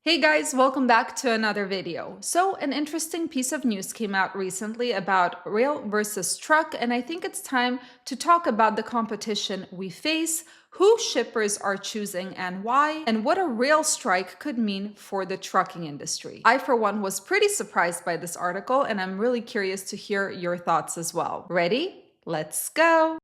Hey guys, welcome back to another video. So, an interesting piece of news came out recently about rail versus truck, and I think it's time to talk about the competition we face, who shippers are choosing and why, and what a rail strike could mean for the trucking industry. I, for one, was pretty surprised by this article, and I'm really curious to hear your thoughts as well. Ready? Let's go!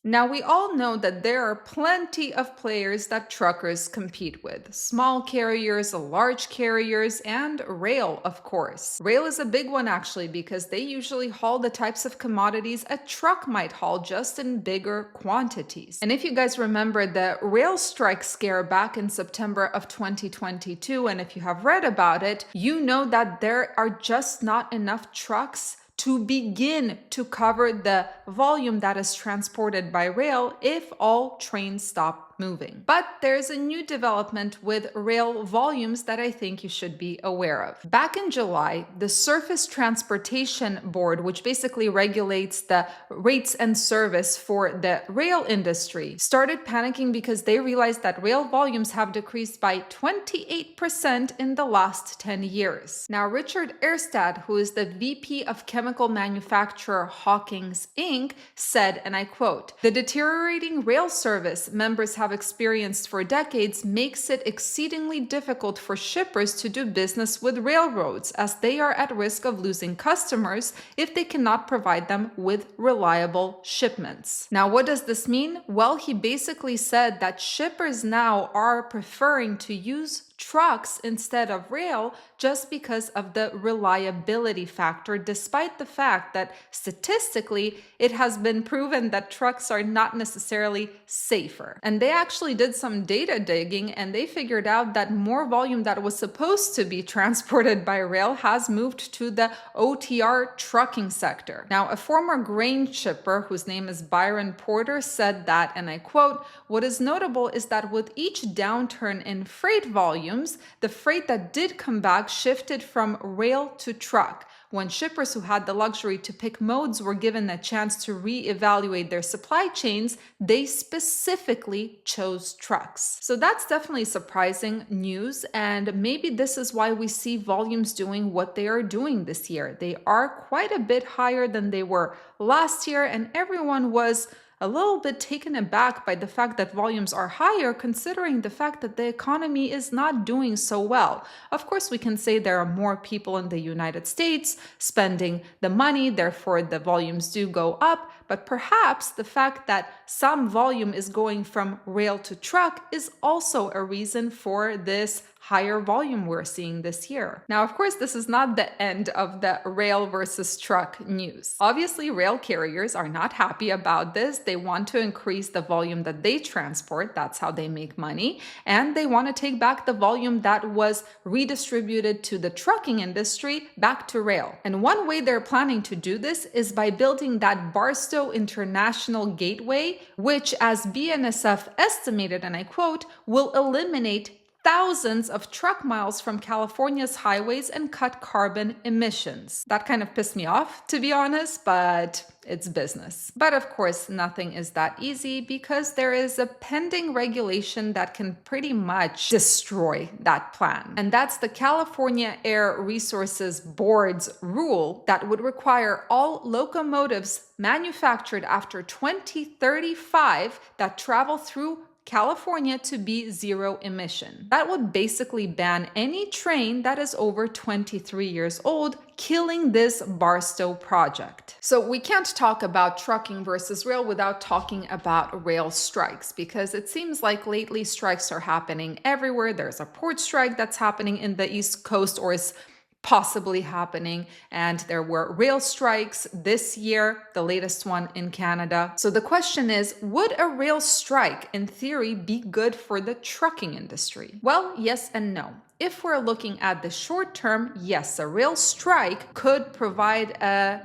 Now, we all know that there are plenty of players that truckers compete with. Small carriers, large carriers, and rail, of course. Rail is a big one actually because they usually haul the types of commodities a truck might haul, just in bigger quantities. And if you guys remember the rail strike scare back in September of 2022, and if you have read about it, you know that there are just not enough trucks to begin to cover the volume that is transported by rail if all trains stop moving. But there's a new development with rail volumes that I think you should be aware of. Back in July, the Surface Transportation Board, which basically regulates the rates and service for the rail industry, started panicking because they realized that rail volumes have decreased by 28% in the last 10 years. Now, Richard Erstad, who is the VP of Chemical Manufacturer Hawkins Inc., said, and I quote, "The deteriorating rail service members have experienced for decades makes it exceedingly difficult for shippers to do business with railroads, as they are at risk of losing customers if they cannot provide them with reliable shipments." Now, what does this mean? Well, he basically said that shippers now are preferring to use trucks instead of rail just because of the reliability factor, despite the fact that statistically it has been proven that trucks are not necessarily safer. And they actually did some data digging and they figured out that more volume that was supposed to be transported by rail has moved to the OTR trucking sector. Now, a former grain shipper whose name is Byron Porter said that, and I quote, "What is notable is that with each downturn in freight volumes, the freight that did come back shifted from rail to truck. When shippers who had the luxury to pick modes were given a chance to reevaluate their supply chains, they specifically chose trucks." So that's definitely surprising news, and maybe this is why we see volumes doing what they are doing this year. They are quite a bit higher than they were last year, and everyone was a little bit taken aback by the fact that volumes are higher, considering the fact that the economy is not doing so well. Of course, we can say there are more people in the United States spending the money, therefore the volumes do go up, but perhaps the fact that some volume is going from rail to truck is also a reason for this higher volume we're seeing this year. Now, of course, this is not the end of the rail versus truck news. Obviously, rail carriers are not happy about this. They want to increase the volume that they transport. That's how they make money. And they want to take back the volume that was redistributed to the trucking industry back to rail. And one way they're planning to do this is by building that Barstow International Gateway, which, as BNSF estimated, and I quote, "will eliminate thousands of truck miles from California's highways and cut carbon emissions." That kind of pissed me off, to be honest, but it's business. But of course, nothing is that easy because there is a pending regulation that can pretty much destroy that plan. And that's the California Air Resources Board's rule that would require all locomotives manufactured after 2035 that travel through California to be zero emission. That would basically ban any train that is over 23 years old, killing this Barstow project. So we can't talk about trucking versus rail without talking about rail strikes, because it seems like lately strikes are happening everywhere. There's a port strike that's happening in the East Coast, or is possibly happening, and there were rail strikes this year, the latest one in Canada. So the question is, would a rail strike in theory be good for the trucking industry? Well, yes and no. If we're looking at the short term, yes, a rail strike could provide a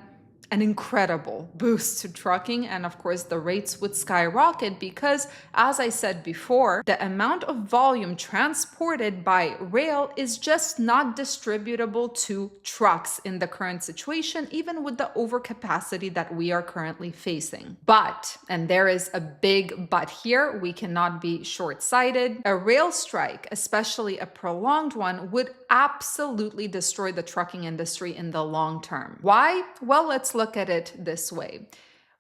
an incredible boost to trucking, and of course, the rates would skyrocket because, as I said before, the amount of volume transported by rail is just not distributable to trucks in the current situation, even with the overcapacity that we are currently facing. But, and there is a big but here, we cannot be short-sighted. A rail strike, especially a prolonged one, would absolutely destroy the trucking industry in the long term. Why? Well, let's look at it this way.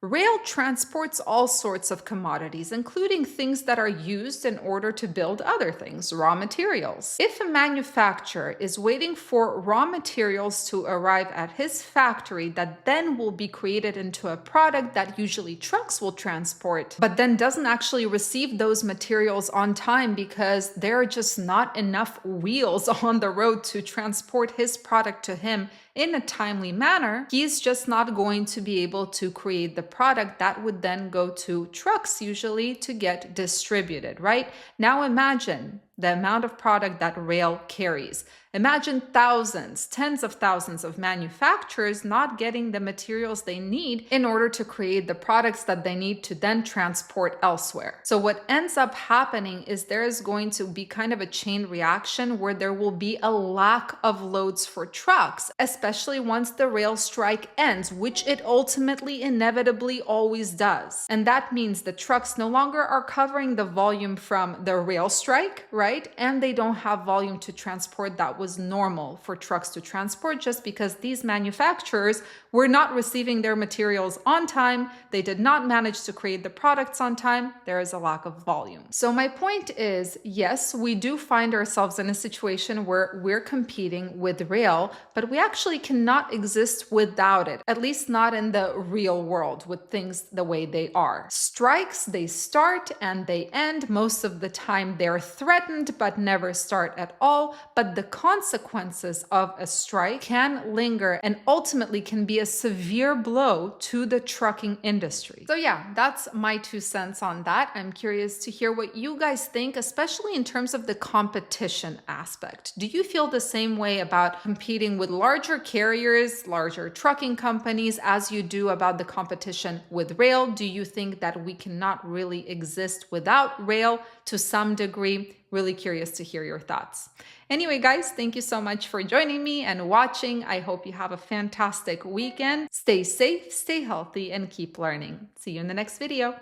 Rail transports all sorts of commodities, including things that are used in order to build other things, raw materials. If a manufacturer is waiting for raw materials to arrive at his factory that then will be created into a product that usually trucks will transport, but then doesn't actually receive those materials on time because there are just not enough wheels on the road to transport his product to him in a timely manner, he's just not going to be able to create the product that would then go to trucks usually to get distributed, right? Now imagine the amount of product that rail carries. Imagine thousands, tens of thousands of manufacturers not getting the materials they need in order to create the products that they need to then transport elsewhere. So what ends up happening is there is going to be kind of a chain reaction where there will be a lack of loads for trucks, especially once the rail strike ends, which it ultimately inevitably always does. And that means the trucks no longer are covering the volume from the rail strike, right? And they don't have volume to transport that was normal for trucks to transport just because these manufacturers were not receiving their materials on time. They did not manage to create the products on time. There is a lack of volume. So my point is, yes, we do find ourselves in a situation where we're competing with rail, but we actually cannot exist without it, at least not in the real world with things the way they are. Strikes, they start and they end. Most of the time they're threatened but never start at all, but the consequences of a strike can linger and ultimately can be a severe blow to the trucking industry. So yeah, that's my 2 cents on that. I'm curious to hear what you guys think, especially in terms of the competition aspect. Do you feel the same way about competing with larger carriers, larger trucking companies, as you do about the competition with rail? Do you think that we cannot really exist without rail to some degree? Really curious to hear your thoughts. Anyway, guys, thank you so much for joining me and watching. I hope you have a fantastic weekend. Stay safe, stay healthy, and keep learning. See you in the next video.